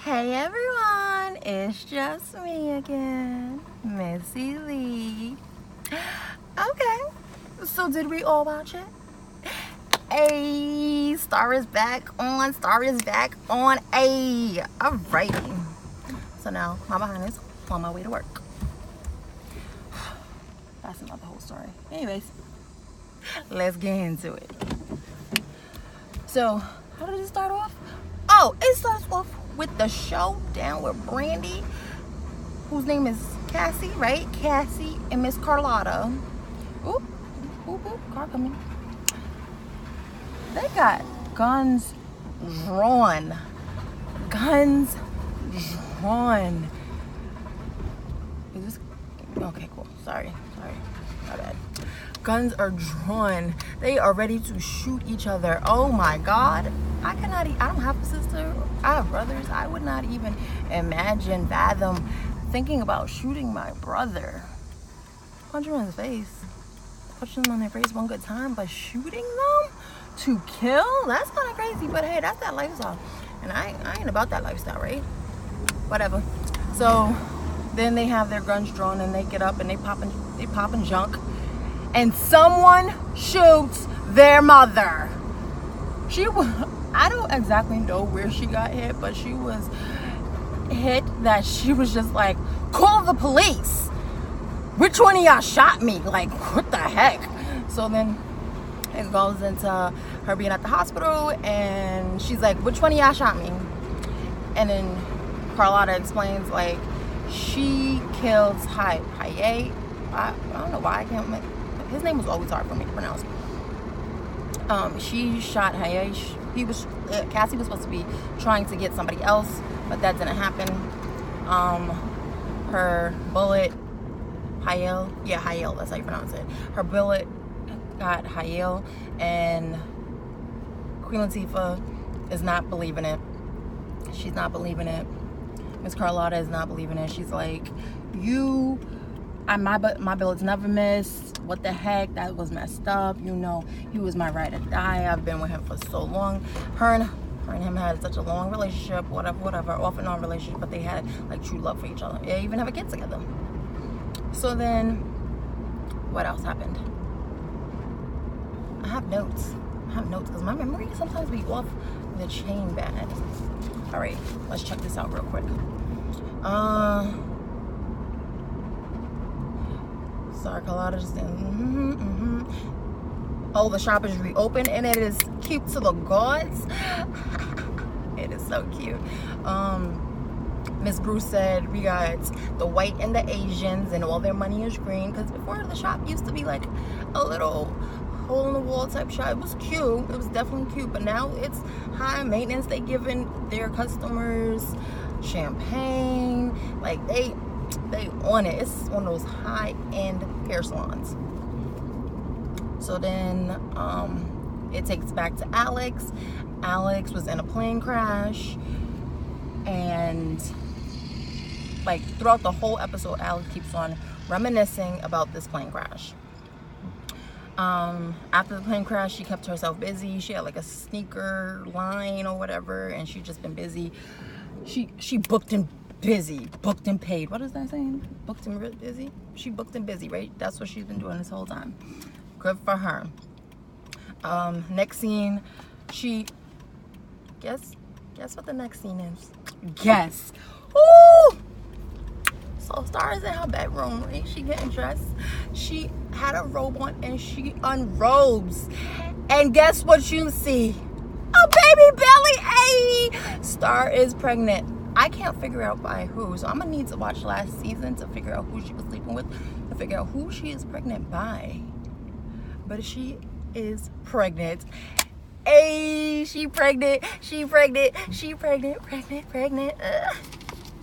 Hey everyone, it's just me again, Missy Lee. Okay, so did we all watch it? Hey, Star is back on, alrighty. So now my behind is on my way to work. That's another whole story. Anyways, let's get into it. So, how did it start off? Oh, it starts off with the showdown with Brandy, whose name is Cassie, right? Cassie and Miss Carlotta. Oop, oop, oop, car coming. They got guns drawn. Guns drawn. Is this okay? Cool. Sorry, my bad. Guns are drawn. They are ready to shoot each other. Oh my God. I don't have a sister. I have brothers. I would not even fathom thinking about shooting my brother. Punch him in the face. Punch them in their face one good time, but shooting them to kill? That's kind of crazy, but hey, that's that lifestyle. And I ain't about that lifestyle, right? Whatever. So then they have their guns drawn and they get up and they popping junk. And someone shoots their mother. I don't exactly know where she got hit, but she was hit that she was just like, call the police. Which one of y'all shot me? Like, what the heck? So then it goes into her being at the hospital and she's like, which one of y'all shot me? And then Carlotta explains, like, she killed Haye. I don't know why I can't make his name was always hard for me to pronounce. She shot Haye. Cassie was supposed to be trying to get somebody else, but that didn't happen. Her bullet, Haye, that's how you pronounce it. Her bullet got Haye, and Queen Latifah is not believing it. She's not believing it. Miss Carlotta is not believing it. She's like, my bullets never missed. What the heck? That was messed up. You know, he was my ride or die. I've been with him for so long. Her and him had such a long relationship, whatever, off and on relationship, but they had like true love for each other. They even have a kid together. So then, what else happened? I have notes because my memory sometimes be off the chain bad. All right, let's check this out real quick. Sorry, Carlotta just Oh, the shop is reopened and it is cute to the gods. It is so cute. Miss Bruce said we got the white and the Asians and all their money is green, because before the shop used to be like a little hole in the wall type shop. It was cute. It was definitely cute, but now it's high maintenance. They giving their customers champagne, like they on it. It's one of those high-end hair salons. So then it takes back to Alex. Alex was in a plane crash, and like throughout the whole episode, Alex keeps on reminiscing about this plane crash. After the plane crash, she kept herself busy. She had like a sneaker line or whatever, and she'd just been busy. She booked and paid. What is that saying? Booked and busy? She booked and busy, right? That's what she's been doing this whole time. Good for her. Next scene, guess what the next scene is? Guess. Ooh! So Star is in her bedroom, right? She getting dressed. She had a robe on and she unrobes. And guess what you see? A baby belly. Ayy! Star is pregnant. I can't figure out by who, so I'm gonna need to watch last season to figure out who she was sleeping with, to figure out who she is pregnant by. But she is pregnant. Hey, she pregnant.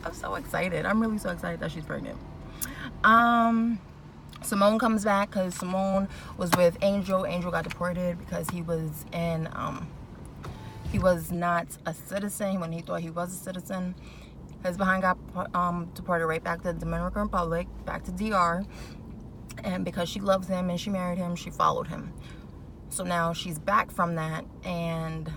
I'm so excited. I'm really so excited that she's pregnant. Simone comes back because Simone was with Angel. Angel got deported because he was not a citizen when he thought he was a citizen. His behind got deported right back to the Dominican Republic, back to DR. And because she loves him and she married him, she followed him. So now she's back from that, and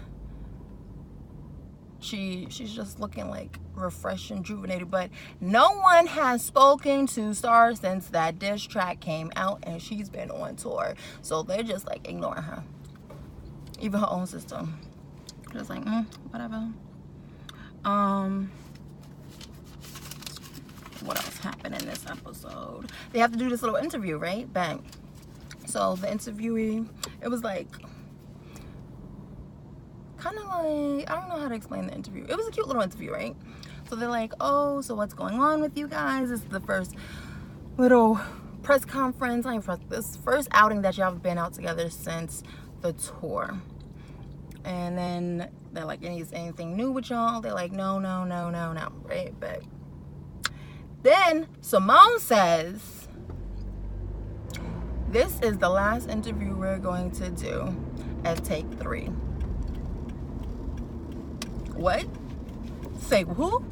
she's just looking like refreshed and rejuvenated. But no one has spoken to Star since that diss track came out, and she's been on tour, so they're just like ignoring her. Even her own sister, just like whatever. What else happened in this episode? They have to do this little interview, right? Bang. So the interviewee, it was like kind of like, I don't know how to explain the interview. It was a cute little interview, right? So they're like, oh, so what's going on with you guys? This is the first little press conference. This first outing that y'all have been out together since the tour. And then they're like, anything new with y'all? They're like, no, right? But then Simone says, this is the last interview we're going to do at Take 3. What? Say who?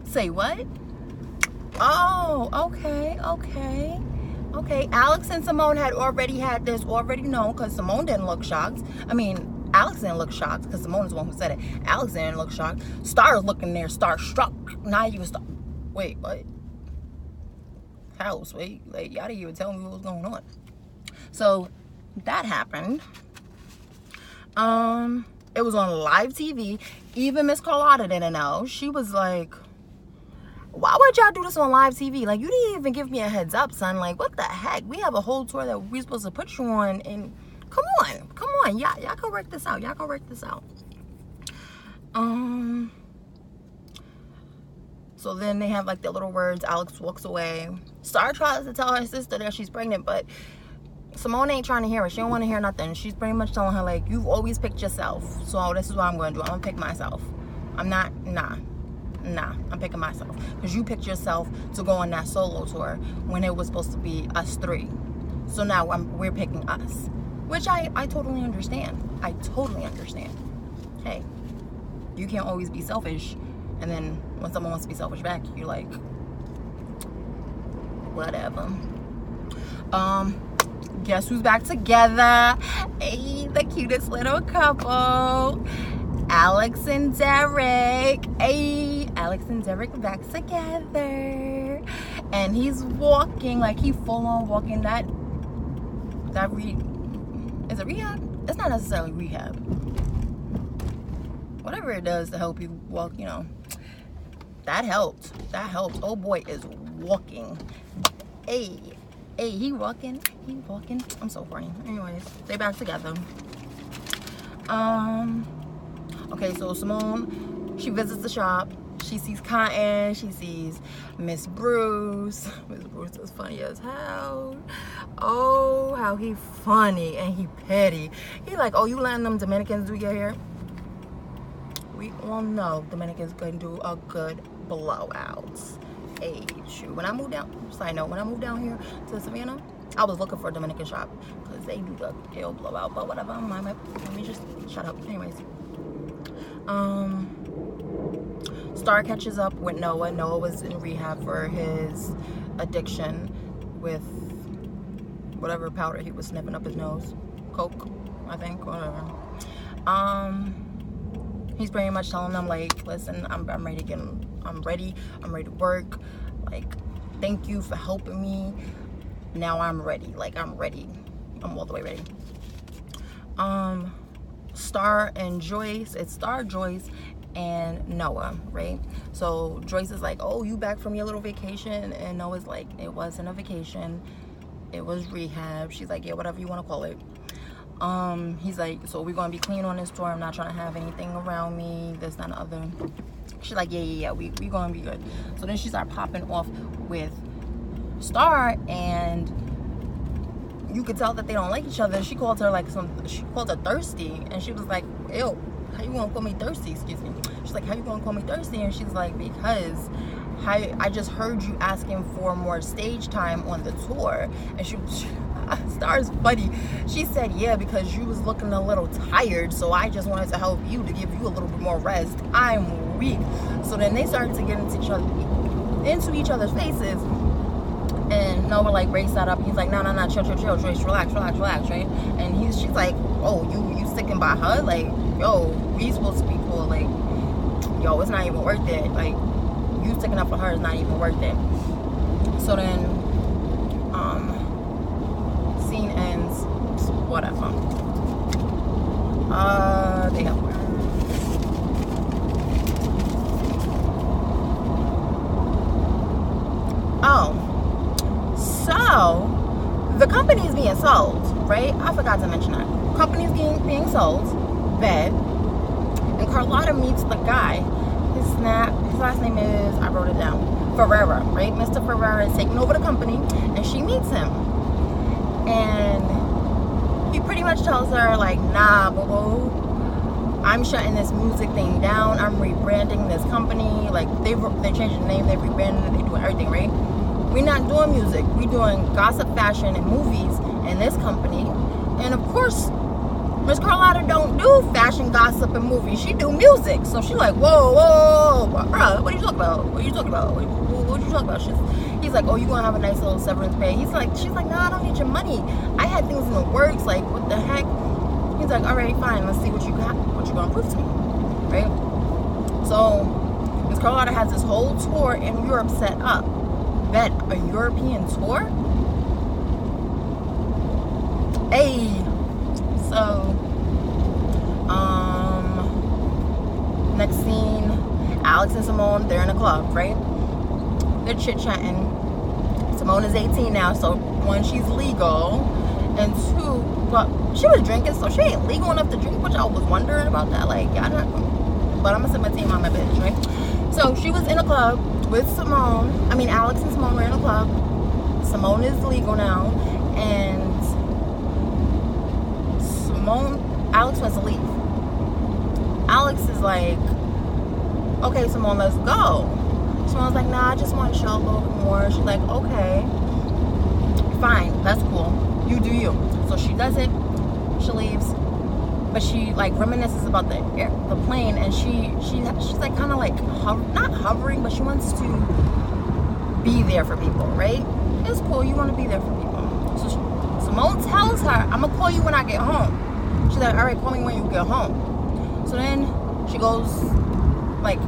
Say what? Oh, okay. Alex and Simone had already known, because Simone didn't look shocked. I mean, Alex didn't look shocked because Simone is the one who said it. Alex didn't look shocked. Star's looking there, starstruck. Not even Star. Wait, what? House, wait, like, y'all didn't even tell me what was going on. So that happened. It was on live TV. Even Miss Carlotta didn't know. She was like, why would y'all do this on live TV? Like, you didn't even give me a heads up, son. Like, what the heck? We have a whole tour that we're supposed to put you on, and come on. Y'all can work this out. So then they have like their little words. Alex walks away. Star tries to tell her sister that she's pregnant, but Simone ain't trying to hear it. She don't want to hear nothing. She's pretty much telling her, like, you've always picked yourself, so this is what I'm going to do. I'm going to pick myself. I'm picking myself. Because you picked yourself to go on that solo tour when it was supposed to be us three. So now we're picking us. Which I totally understand. Hey, you can't always be selfish. And then when someone wants to be selfish back, you're like, whatever. Guess who's back together? Hey, the cutest little couple. Alex and Derek. Hey, Alex and Derek back together. And he's walking, like he full on walking is it rehab? It's not necessarily rehab. Whatever it does to help you walk, that helped. Oh boy is walking. Hey, he walking. I'm so horny. Anyways, they back together. Okay, so Simone, she visits the shop. She sees Cotton. She sees Miss Bruce. Miss Bruce is funny as hell. Oh, how he funny and he petty. He like, oh, you letting them Dominicans do your hair? We all know Dominicans can do a good blowout. Hey, shoot. When I moved down here to Savannah, I was looking for a Dominican shop because they do the hair blowout. But whatever, let me just shut up. Anyways, Star catches up with Noah. Noah was in rehab for his addiction with whatever powder he was sniffing up his nose. Coke, I think, whatever. He's pretty much telling them, like, listen, I'm ready to work. Like, thank you for helping me. Now I'm ready. Like, I'm ready. I'm all the way ready. Star and Joyce. It's Star, Joyce, and Noah, right? So Joyce is like, oh, you back from your little vacation? And Noah's like, it wasn't a vacation. It was rehab. She's like, yeah, whatever you want to call it. He's like, so we're gonna be clean on this tour. I'm not trying to have anything around me, this, that, and the other. She's like, yeah, we gonna be good. So then she started popping off with Star, and you could tell that they don't like each other. She called her she called her thirsty, and she was like, ew, how you gonna call me thirsty? Excuse me. She's like, how you gonna call me thirsty? And she's like, because I just heard you asking for more stage time on the tour. And Star's funny. She said, yeah, because you was looking a little tired, so I just wanted to help you to give you a little bit more rest. I'm weak. So then they started to get into each other's faces, and Noah like breaks that up. He's like, no, chill, Joyce, relax, right? And she's like, oh, you sticking by her? Like, yo, we supposed to be cool. Like, yo, it's not even worth it. Like, you sticking up for her is not even worth it. So then, scene ends, whatever. They got more. Oh, so the company's being sold, right? I forgot to mention that. Company's being sold, bed, and Carlotta meets the guy. His last name is, I wrote it down, Ferrera, right? Mr. Ferrera is taking over the company, and she meets him. And he pretty much tells her, like, nah, boo-boo, I'm shutting this music thing down. I'm rebranding this company. Like, they changed the name, they rebranded it, they doing everything, right? We're not doing music. We're doing gossip, fashion, and movies in this company. And of course, Miss Carlotta don't do fashion, gossip, and movies. She do music. So she's like, whoa, bro, what are you talking about? What are you talking about? What are you talking about? He's like, oh, you gonna have a nice little severance pay. She's like, no, I don't need your money. I had things in the works. Like, what the heck? He's like, all right, fine. Let's see what you got. What you gonna prove to me, right? So Miss Carlotta has this whole tour in Europe set up. Bet a European tour. Hey. So, next scene, Alex and Simone, they're in a club, right? They're chit-chatting. Simone is 18 now, so one, she's legal, and two, well, she was drinking, so she ain't legal enough to drink, which I was wondering about that, like, yeah, but I'm gonna set my team on my bitch, right? So, she was in a club with Alex and Simone were in a club. Simone is legal now, and Alex wants to leave. Alex is like, okay, Simone, let's go. Simone's like, nah, I just want to chill a little bit more. She's like, okay, fine, that's cool. You do you. So she does it. She leaves, but she like reminisces about the plane, and she's like kind of like not hovering, but she wants to be there for people, right? It's cool. You want to be there for people. So Simone tells her, I'm gonna call you when I get home. She's like, all right, call me when you get home. So then she goes, like,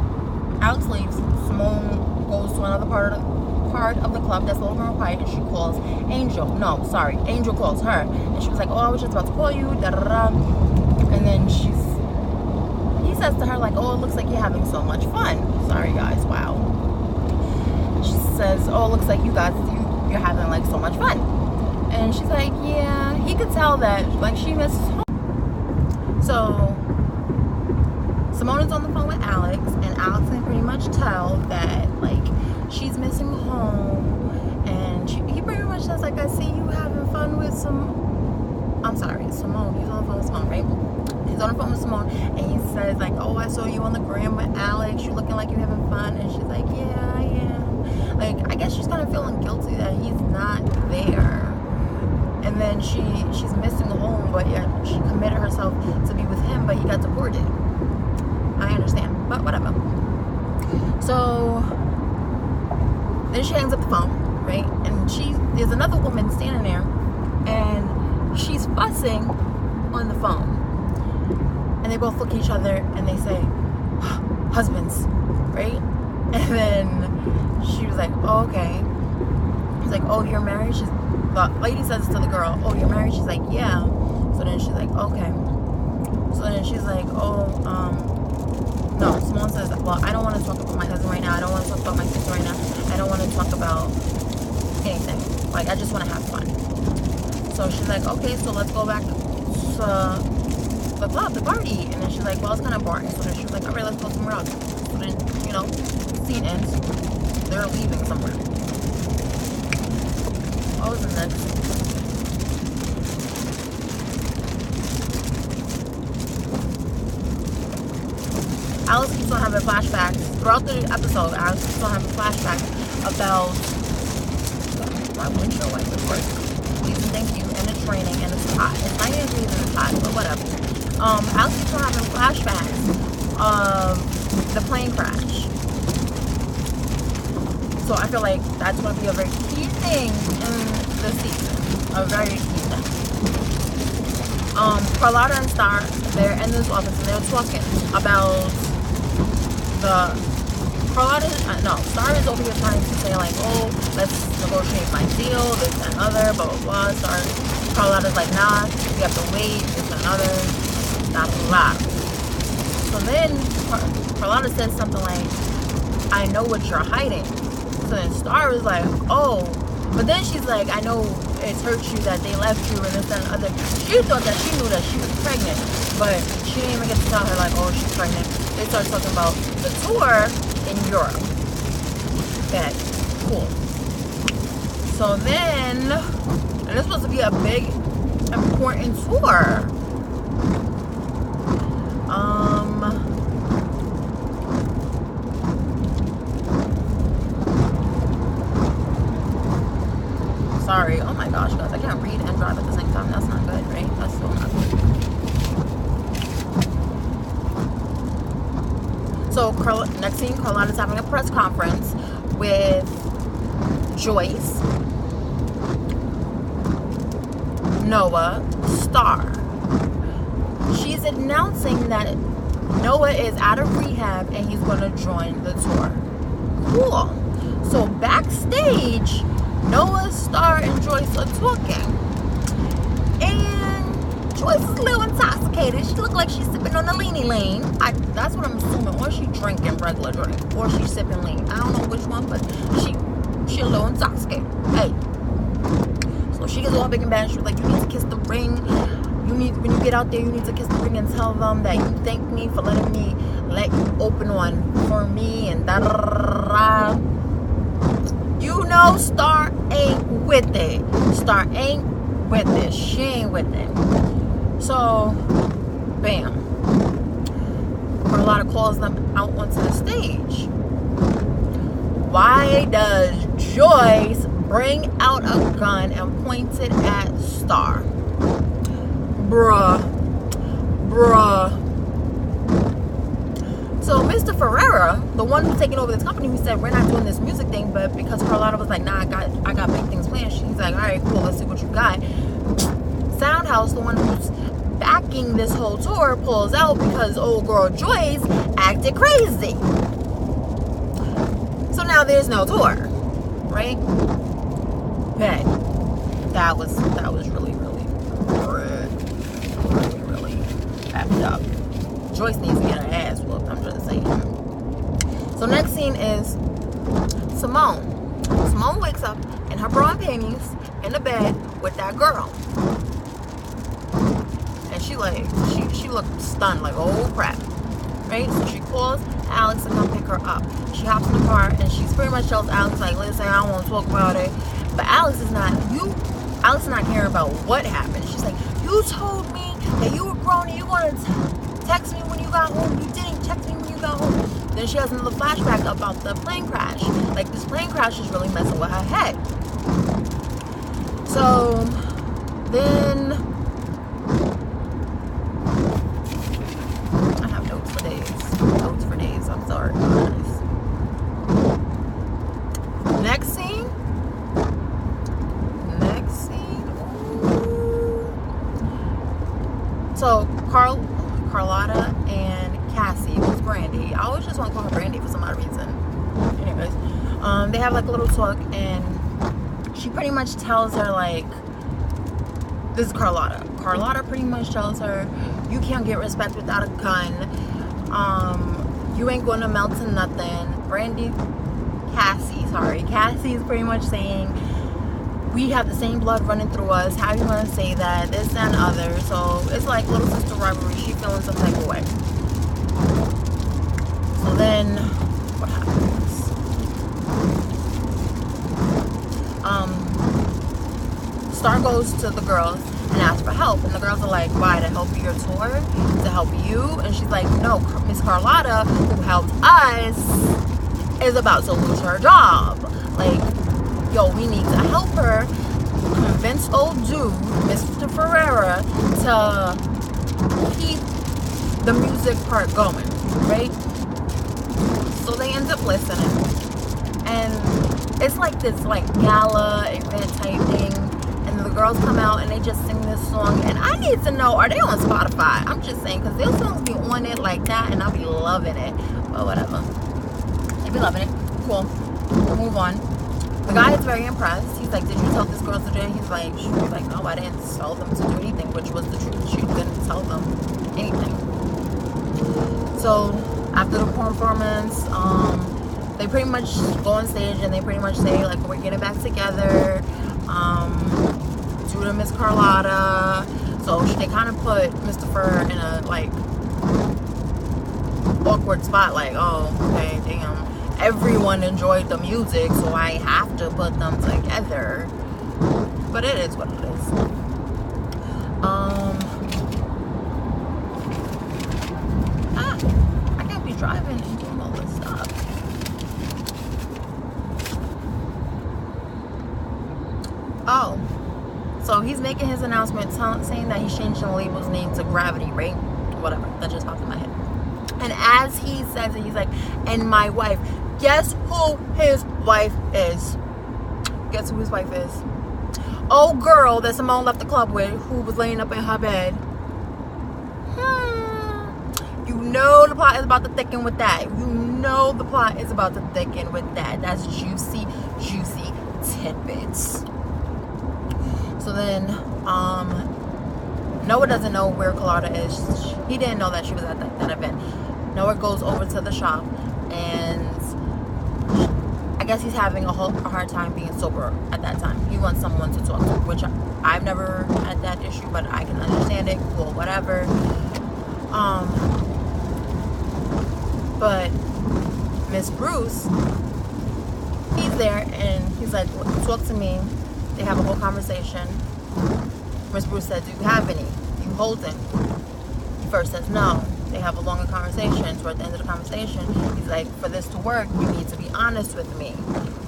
Alex leaves. Simone goes to another part of the club that's a little more quiet, and she calls Angel. No, sorry, Angel calls her, and she was like, oh, I was just about to call you, da-da-da. And then he says to her, like, oh, it looks like you're having so much fun. Sorry, guys, wow. She says, oh, it looks like you're having, like, so much fun. And she's like, yeah, he could tell that, like, she misses home. So Simone is on the phone with Alex, and Alex can pretty much tell that, like, she's missing home. And he pretty much says, like, I see you having fun with Simone. He's on the phone with Simone, right? He's on the phone with Simone, and he says, like, oh, I saw you on the gram with Alex. You're looking like you're having fun. And she's like, yeah, I am. Like, I guess she's kind of feeling guilty that he's not there. And then she's missing home, but yeah, she committed herself to be with him, but he got deported. I understand, but whatever. So then she hangs up the phone, right? And there's another woman standing there, and she's fussing on the phone. And they both look at each other and they say, husbands, right? And then she was like, oh, okay. He's like, oh, you're married? The lady says to the girl, oh, you're married? She's like, yeah. So then she's like, okay. So then she's like, oh, no. Simone says, well, I don't want to talk about my husband right now. I don't want to talk about my sister right now. I don't want to talk about anything. Like, I just want to have fun. So she's like, okay, so let's go back to the club, the party. And then she's like, well, it's kind of boring. So then she's like, all right, let's go somewhere else. So then, scene ends. They're leaving somewhere. What was the next? Alice keeps on having flashbacks throughout the episode. Alice keeps on having flashbacks about my windshield wiper work. Please and thank you. And it's raining and it's hot. It's not even freezing, it's hot, but whatever. Alice keeps on having flashbacks of the plane crash. So I feel like that's going to be a very key thing in the season. A very key thing. Carlotta and Star, they're in this office and they're talking about the Carlotta, no, Star is over here trying to say like, oh, let's negotiate my deal, this and other, blah blah blah. Carlotta's like, nah, we have to wait, this and other, blah blah blah. So then Carlotta says something like, I know what you're hiding. So then Star is like, oh, but then she's like, I know it's hurt you that they left you and this and other. She thought that she knew that she was pregnant, but she didn't even get to tell her like, oh, she's pregnant. They start talking about the tour in Europe. Okay, cool. So then, and this was supposed to be a big, important tour. Sorry. Oh my gosh, guys, I can't read and drive at the same time. That's not good, right? That's so not good. So next scene, Carlotta's having a press conference with Joyce, Noah, Star. She's announcing that Noah is out of rehab and he's going to join the tour. Cool. So backstage, Noah, Star, and Joyce are talking. And Joyce is a little intoxicated. She looked like she's sipping on a leany lean. That's what I'm assuming. Or she's drinking regular drink. Or she's sipping lean. I don't know which one, but she a little intoxicated. Hey. So she gets all big and bad. She's like, you need to kiss the ring. When you get out there, you need to kiss the ring and tell them that you thank me for letting me let you open one for me and da da da da. You know Star ain't with it. Star ain't with it. She ain't with it. So, bam. Carlotta calls them out onto the stage. Why does Joyce bring out a gun and point it at Star? Bruh. So Mr. Ferreira, the one who's taking over this company, who said we're not doing this music thing, but because Carlotta was like, nah, I got big things planned. She's like, all right, cool, let's see what you got. Soundhouse, the one who's backing this whole tour, pulls out because old girl Joyce acted crazy. So now there's no tour, right? But that was really effed up. Joyce needs to get her ass whooped, I'm just saying. So next scene is Simone. Simone wakes up in her bra and panties in the bed with that girl. And she looked stunned, like, oh crap. Right? So she calls Alex to come pick her up. She hops in the car and she pretty much tells Alex, like, listen, I don't want to talk about it. But Alex is not caring about what happened. She's like, you told me that you were grown and you wanted to text me when you got home. You didn't text me when you got home. Then she has another flashback about the plane crash. Like, this plane crash is really messing with her head. So then I have notes for days. I'm sorry, guys. Next scene. Ooh. So Carlotta and Cassie, who's Brandy. I always just want to call her Brandy for some odd reason. Anyways, they have like a little talk, and she pretty much tells her, like, this is Carlotta. Carlotta pretty much tells her, you can't get respect without a gun. You ain't gonna melt to nothing. Cassie is pretty much saying, we have the same blood running through us. How you gonna say that? This and other. So it's like little sister rivalry. She feeling some type of way. So then what happens? Star goes to the girls and asks for help, and the girls are like, why, to help your tour? To help you? And she's like, no, Miss Carlotta, who helped us, is about to lose her job. Like, yo, we need to help her convince old dude, Mr. Ferreira, to keep the music part going, right? So they end up listening, and it's like this like gala event type thing, and the girls come out and they just sing this song, and I need to know, are they on Spotify? I'm just saying, because their songs be on it like that, and I'll be loving it. or whatever. They be loving it. Cool. We'll move on. The guy is very impressed. He's like, did you tell this girl today? He's like, she was like, no, I didn't tell them to do anything, which was the truth. She didn't tell them anything. So after the performance, they pretty much go on stage and they pretty much say like, we're getting back together, due to Miss Carlotta. So they kind of put Mr. Fur in a like awkward spot, like, oh, okay, damn. Everyone enjoyed the music, so I have to put them together. But it is what it is. I can't be driving and doing all this stuff. Oh, so he's making his announcement saying that he's changing the label's name to Gravity, right? Whatever, that just popped in my head. And as he says it, he's like, and my wife. Guess who his wife is? Guess who his wife is? Oh, girl that Simone left the club with, who was laying up in her bed. You know the plot is about to thicken with that. You know the plot is about to thicken with that. That's juicy, juicy tidbits. So then, Noah doesn't know where Carlotta is. He didn't know that she was at that event. Noah goes over to the shop, and I guess he's having a hard time being sober at that time. He wants someone to talk to, which I've never had that issue, but I can understand it. Cool, whatever. But Miss Bruce, he's there, and he's like, talk to me. They have a whole conversation. Miss Bruce said, do you have any? You holding? He first says no. They have a longer conversation. Toward the end of the conversation, he's like, for this to work, you need to be honest with me.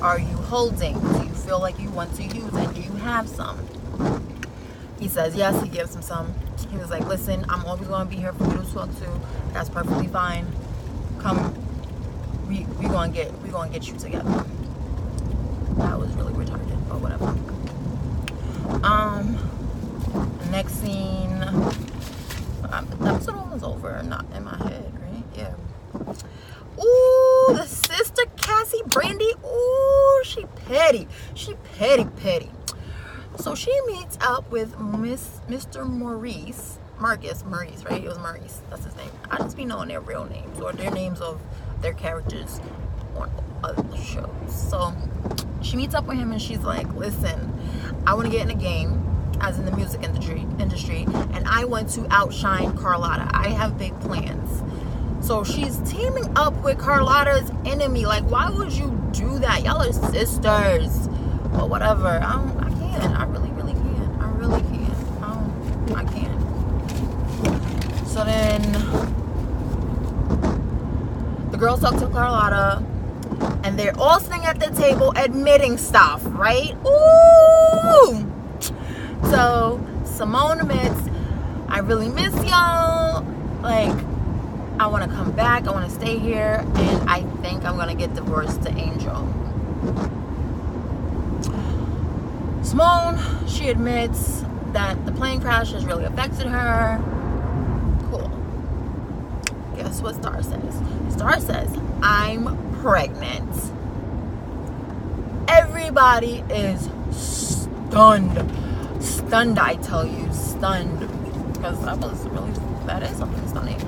Are you holding? Do you feel like you want to use it? Do you have some? He says yes. He gives him some. He was like, listen, I'm always going to be here for you to talk to. That's perfectly fine. Come, we gonna get you together. That was really retarded, but whatever. Next scene. The episode was over, not in my head, right? Yeah. Ooh, the sister Cassie Brandy. Ooh, she petty. She petty. So she meets up with Mr. Maurice, right? It was Maurice. That's his name. I just be knowing their real names or their names of their characters on other shows. So she meets up with him and she's like, listen, I want to get in a game, as in the music industry, and I want to outshine Carlotta. I have big plans. So she's teaming up with Carlotta's enemy. Like, why would you do that? Y'all are sisters. But whatever. I can't. I really can't. I can't. So then the girls talk to Carlotta, and they're all sitting at the table admitting stuff, right? Ooh! So Simone admits, I really miss y'all. Like, I want to come back. I want to stay here. And I think I'm going to get divorced to Angel. Simone, she admits that the plane crash has really affected her. Cool. Guess what Star says? Star says, I'm pregnant. Everybody is stunned. Stunned, I tell you. Stunned. Because that is something stunning.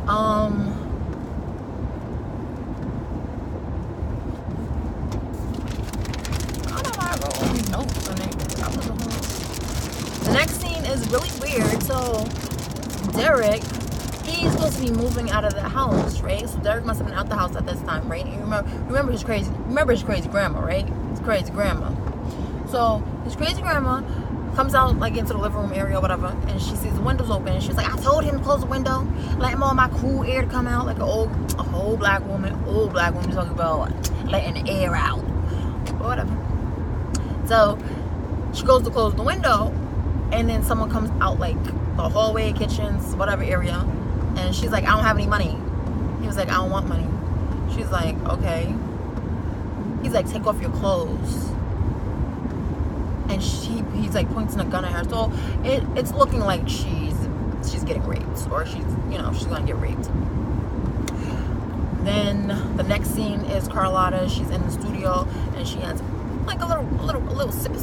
I don't know why I wrote all these notes on it. The next scene is really weird. So Derek, he's supposed to be moving out of the house, right? So Derek must have been out the house at this time, right? You remember his crazy grandma, right? His crazy grandma. So his crazy grandma comes out like into the living room area or whatever, and she sees the windows open, and she's like, I told him to close the window, let all my cool air to come out, like a old black woman talking about letting the air out, or whatever. So she goes to close the window, and then someone comes out like the hallway, kitchens, whatever area, and she's like, I don't have any money. He was like, I don't want money. She's like, okay. He's like, take off your clothes. And he's like pointing a gun at her. So it's looking like she's getting raped, or she's gonna get raped. Then the next scene is Carlotta. She's in the studio and she has like a little sippy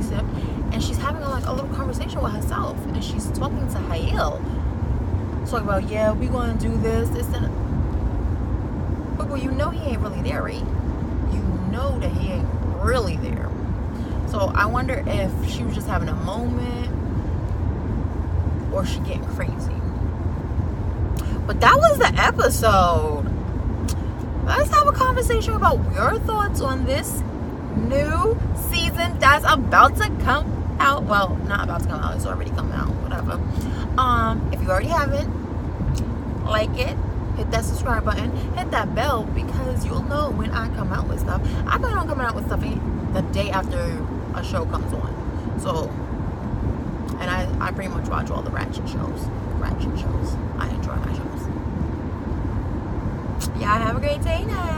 sip, and she's having like a little conversation with herself, and she's talking to Hael, talking about, yeah, we gonna do this, and but well, you know he ain't really there, right? You know that he ain't really there. So I wonder if she was just having a moment or she getting crazy. But that was the episode. Let's have a conversation about your thoughts on this new season that's about to come out. Well, not about to come out, it's already come out, whatever. If you already haven't, like it, hit that subscribe button, hit that bell, because you'll know when I come out with stuff. I plan on coming out with stuff the day after a show comes on. So, and I pretty much watch all the Ratchet shows. I enjoy my shows. Yeah, have a great day now.